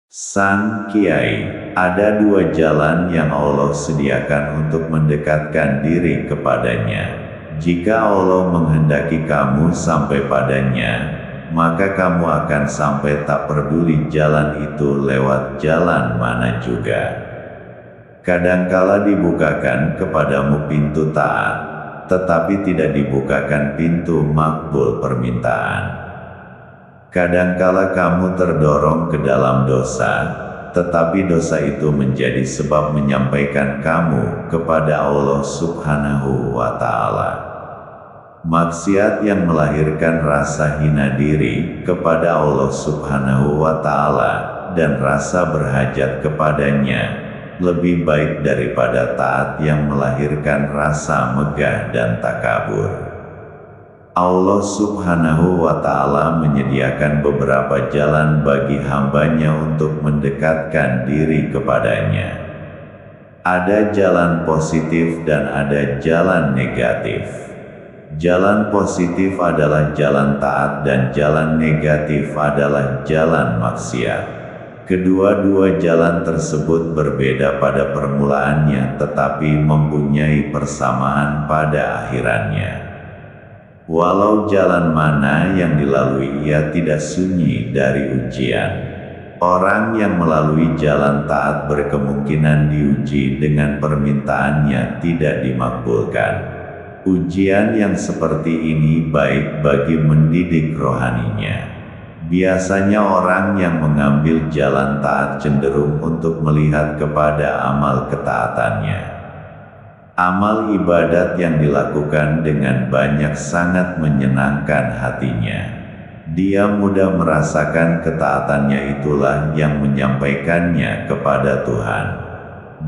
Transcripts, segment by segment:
Sang Kiai, ada dua jalan yang Allah sediakan untuk mendekatkan diri kepadanya. Jika Allah menghendaki kamu sampai padanya, maka kamu akan sampai tak peduli jalan itu lewat jalan mana juga. Kadangkala dibukakan kepadamu pintu taat, tetapi tidak dibukakan pintu makbul permintaan. Kadangkala kamu terdorong ke dalam dosa, tetapi dosa itu menjadi sebab menyampaikan kamu kepada Allah Subhanahu wa Ta'ala. Maksiat yang melahirkan rasa hina diri kepada Allah Subhanahu wa Ta'ala dan rasa berhajat kepadanya lebih baik daripada taat yang melahirkan rasa megah dan takabur. Allah Subhanahu wa Ta'ala menyediakan beberapa jalan bagi hambanya untuk mendekatkan diri kepadanya. Ada jalan positif dan ada jalan negatif. Jalan positif adalah jalan taat dan jalan negatif adalah jalan maksiat. Kedua-dua jalan tersebut berbeda pada permulaannya tetapi mempunyai persamaan pada akhirannya. Walau jalan mana yang dilalui ia tidak sunyi dari ujian. Orang yang melalui jalan taat berkemungkinan diuji dengan permintaannya tidak dimakbulkan. Ujian yang seperti ini baik bagi mendidik rohaninya. Biasanya orang yang mengambil jalan taat cenderung untuk melihat kepada amal ketaatannya. Amal ibadat yang dilakukan dengan banyak sangat menyenangkan hatinya. Dia mudah merasakan ketaatannya itulah yang menyampaikannya kepada Tuhan.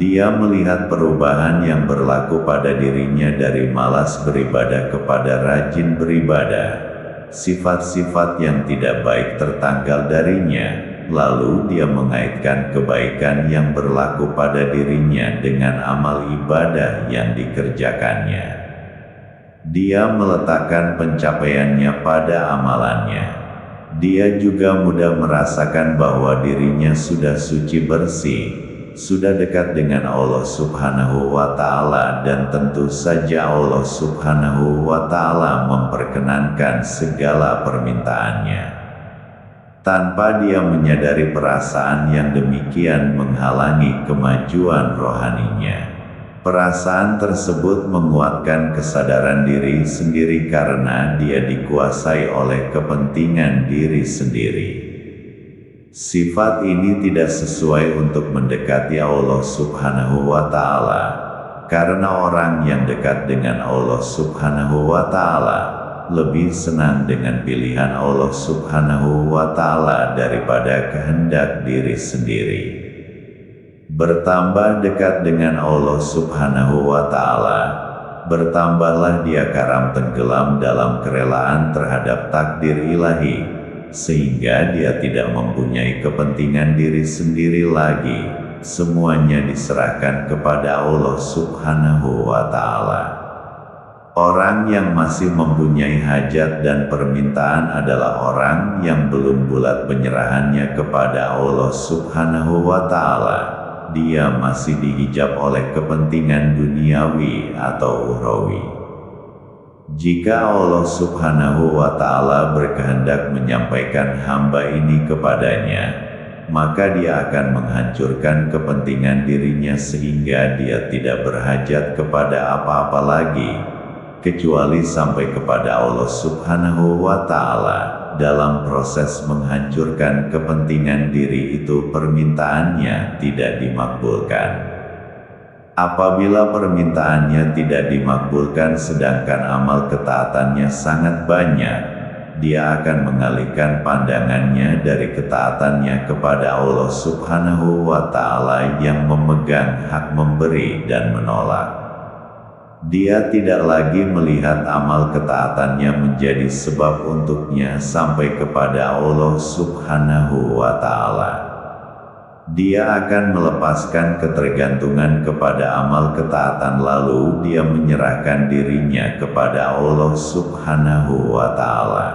Dia melihat perubahan yang berlaku pada dirinya dari malas beribadah kepada rajin beribadah. Sifat-sifat yang tidak baik tertanggal darinya. Lalu dia mengaitkan kebaikan yang berlaku pada dirinya dengan amal ibadah yang dikerjakannya. Dia meletakkan pencapaiannya pada amalannya. Dia juga mudah merasakan bahwa dirinya sudah suci bersih, sudah dekat dengan Allah Subhanahu wa Ta'ala dan tentu saja Allah Subhanahu wa Ta'ala memperkenankan segala permintaannya. Tanpa dia menyadari perasaan yang demikian menghalangi kemajuan rohaninya. Perasaan tersebut menguatkan kesadaran diri sendiri karena dia dikuasai oleh kepentingan diri sendiri. Sifat ini tidak sesuai untuk mendekati Allah Subhanahu wa Ta'ala, karena orang yang dekat dengan Allah Subhanahu wa Ta'ala lebih senang dengan pilihan Allah Subhanahu wa Ta'ala daripada kehendak diri sendiri. Bertambah dekat dengan Allah Subhanahu wa Ta'ala, bertambahlah dia karam tenggelam dalam kerelaan terhadap takdir ilahi, sehingga dia tidak mempunyai kepentingan diri sendiri lagi. Semuanya diserahkan kepada Allah Subhanahu wa Ta'ala. Orang yang masih mempunyai hajat dan permintaan adalah orang yang belum bulat penyerahannya kepada Allah Subhanahu wa Ta'ala. Dia masih dihijab oleh kepentingan duniawi atau ukhrawi. Jika Allah Subhanahu wa Ta'ala berkehendak menyampaikan hamba ini kepadanya, maka dia akan menghancurkan kepentingan dirinya sehingga dia tidak berhajat kepada apa-apa lagi, kecuali sampai kepada Allah Subhanahu wa Ta'ala. Dalam proses menghancurkan kepentingan diri itu permintaannya tidak dimakbulkan. Apabila permintaannya tidak dimakbulkan sedangkan amal ketaatannya sangat banyak, dia akan mengalihkan pandangannya dari ketaatannya kepada Allah Subhanahu wa Ta'ala yang memegang hak memberi dan menolak. Dia tidak lagi melihat amal ketaatannya menjadi sebab untuknya sampai kepada Allah Subhanahu wa Ta'ala. Dia akan melepaskan ketergantungan kepada amal ketaatan lalu dia menyerahkan dirinya kepada Allah Subhanahu wa Ta'ala.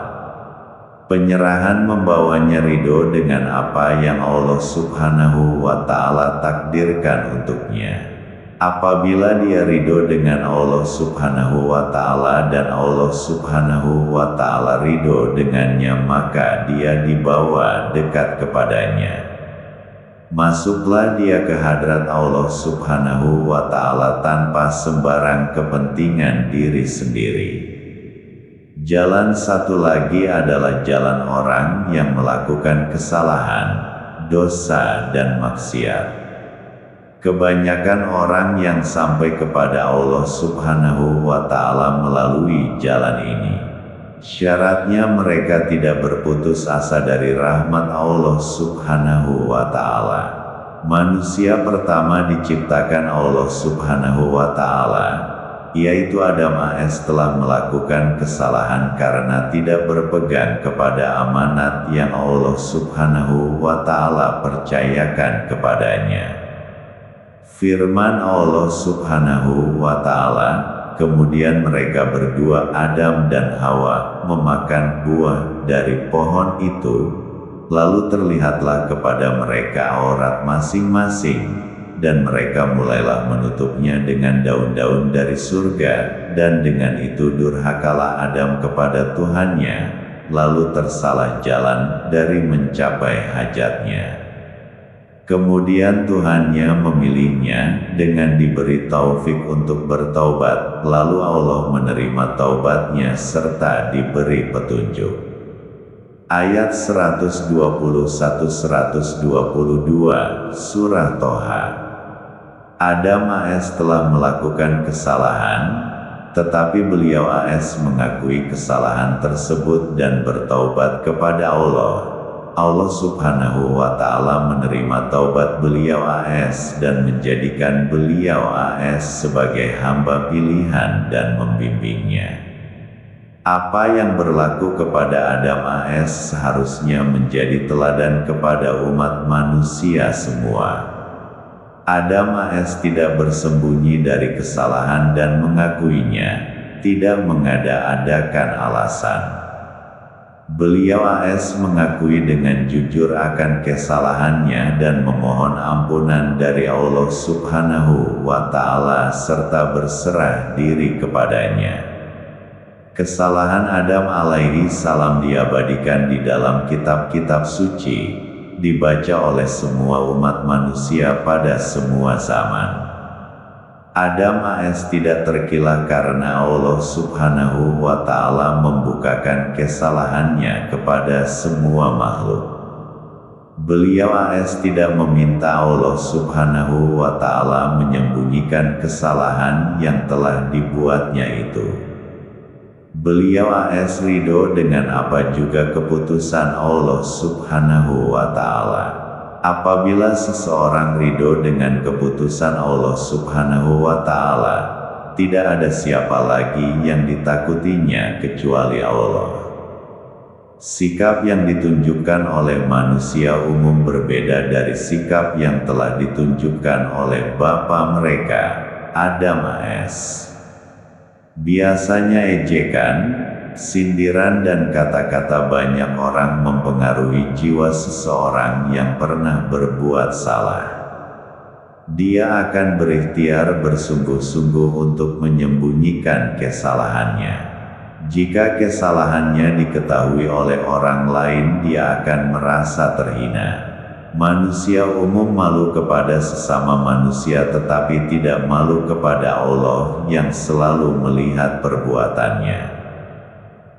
Penyerahan membawanya ridho dengan apa yang Allah Subhanahu wa Ta'ala takdirkan untuknya. Apabila dia ridho dengan Allah Subhanahu wa Ta'ala dan Allah Subhanahu wa Ta'ala ridho dengannya, maka dia dibawa dekat kepadanya. Masuklah dia ke hadrat Allah Subhanahu wa Ta'ala tanpa sembarang kepentingan diri sendiri. Jalan satu lagi adalah jalan orang yang melakukan kesalahan, dosa dan maksiat. Kebanyakan orang yang sampai kepada Allah Subhanahu wa Ta'ala melalui jalan ini. Syaratnya mereka tidak berputus asa dari rahmat Allah Subhanahu wa Ta'ala. Manusia pertama diciptakan Allah Subhanahu wa Ta'ala, yaitu Adam AS, telah melakukan kesalahan karena tidak berpegang kepada amanat yang Allah Subhanahu wa Ta'ala percayakan kepadanya. Firman Allah Subhanahu wa Ta'ala, kemudian mereka berdua, Adam dan Hawa, memakan buah dari pohon itu, lalu terlihatlah kepada mereka aurat masing-masing, dan mereka mulailah menutupnya dengan daun-daun dari surga, dan dengan itu durhakalah Adam kepada Tuhannya, lalu tersalah jalan dari mencapai hajatnya. Kemudian Tuhannya memilihnya dengan diberi taufik untuk bertaubat, lalu Allah menerima taubatnya serta diberi petunjuk. Ayat 121-122 Surah Toha. Adam AS telah melakukan kesalahan, tetapi beliau AS mengakui kesalahan tersebut dan bertaubat kepada Allah. Allah Subhanahu wa Ta'ala menerima taubat beliau AS dan menjadikan beliau AS sebagai hamba pilihan dan membimbingnya. Apa yang berlaku kepada Adam AS seharusnya menjadi teladan kepada umat manusia semua. Adam AS tidak bersembunyi dari kesalahan dan mengakuinya, tidak mengada-adakan alasan. Beliau AS mengakui dengan jujur akan kesalahannya dan memohon ampunan dari Allah Subhanahu wa Ta'ala serta berserah diri kepadanya. Kesalahan Adam alaihi salam diabadikan di dalam kitab-kitab suci, dibaca oleh semua umat manusia pada semua zaman. Adam AS tidak terkilah karena Allah Subhanahu wa Ta'ala membukakan kesalahannya kepada semua makhluk. Beliau AS tidak meminta Allah Subhanahu wa Ta'ala menyembunyikan kesalahan yang telah dibuatnya itu. Beliau AS ridho dengan apa juga keputusan Allah Subhanahu wa Ta'ala. Apabila seseorang ridho dengan keputusan Allah Subhanahu wa Ta'ala, tidak ada siapa lagi yang ditakutinya kecuali Allah. Sikap yang ditunjukkan oleh manusia umum berbeda dari sikap yang telah ditunjukkan oleh bapa mereka, Adam AS. Biasanya ejekan, sindiran dan kata-kata banyak orang mempengaruhi jiwa seseorang yang pernah berbuat salah. Dia akan berikhtiar bersungguh-sungguh untuk menyembunyikan kesalahannya. Jika kesalahannya diketahui oleh orang lain, dia akan merasa terhina. Manusia umum malu kepada sesama manusia tetapi tidak malu kepada Allah yang selalu melihat perbuatannya.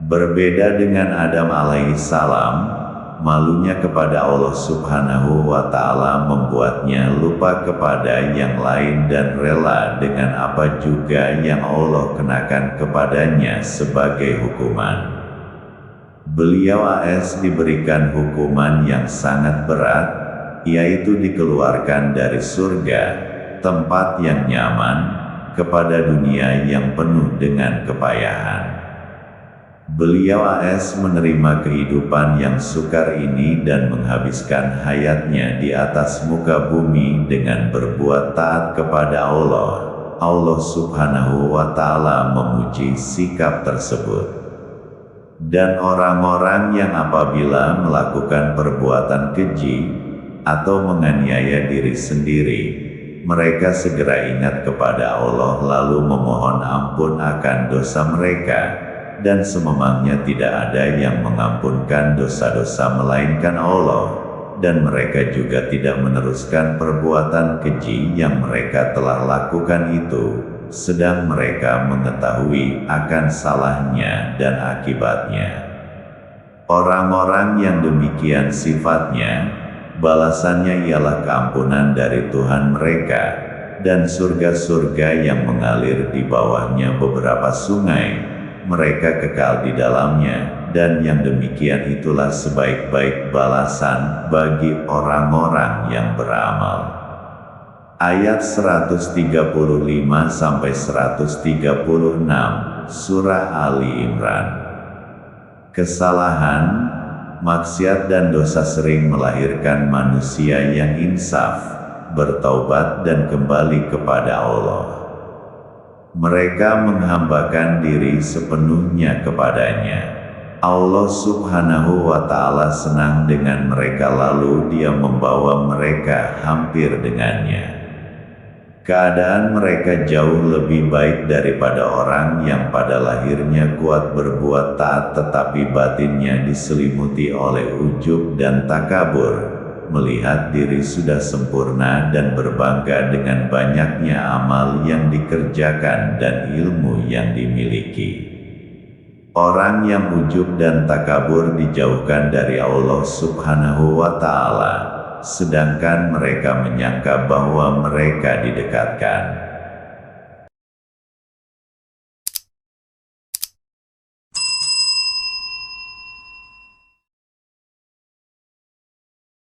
Berbeda dengan Adam alaihi salam, malunya kepada Allah Subhanahu wa Ta'ala membuatnya lupa kepada yang lain dan rela dengan apa juga yang Allah kenakan kepadanya sebagai hukuman. Beliau AS diberikan hukuman yang sangat berat, yaitu dikeluarkan dari surga, tempat yang nyaman, kepada dunia yang penuh dengan kepayahan. Beliau AS menerima kehidupan yang sukar ini dan menghabiskan hayatnya di atas muka bumi dengan berbuat taat kepada Allah. Allah Subhanahu wa Ta'ala memuji sikap tersebut. Dan orang-orang yang apabila melakukan perbuatan keji, atau menganiaya diri sendiri, mereka segera ingat kepada Allah lalu memohon ampun akan dosa mereka, dan sememangnya tidak ada yang mengampunkan dosa-dosa melainkan Allah, dan mereka juga tidak meneruskan perbuatan keji yang mereka telah lakukan itu, sedang mereka mengetahui akan salahnya dan akibatnya. Orang-orang yang demikian sifatnya, balasannya ialah keampunan dari Tuhan mereka, dan surga-surga yang mengalir di bawahnya beberapa sungai, mereka kekal di dalamnya, dan yang demikian itulah sebaik-baik balasan bagi orang-orang yang beramal. Ayat 135-136 Surah Ali Imran. Kesalahan, maksiat dan dosa sering melahirkan manusia yang insaf, bertaubat dan kembali kepada Allah. Mereka menghambakan diri sepenuhnya kepadanya. Allah Subhanahu wa Ta'ala senang dengan mereka lalu Dia membawa mereka hampir dengannya. Keadaan mereka jauh lebih baik daripada orang yang pada lahirnya kuat berbuat taat tetapi batinnya diselimuti oleh ujub dan takabur, melihat diri sudah sempurna dan berbangga dengan banyaknya amal yang dikerjakan dan ilmu yang dimiliki. Orang yang ujub dan takabur dijauhkan dari Allah Subhanahu wa Ta'ala, sedangkan mereka menyangka bahwa mereka didekatkan.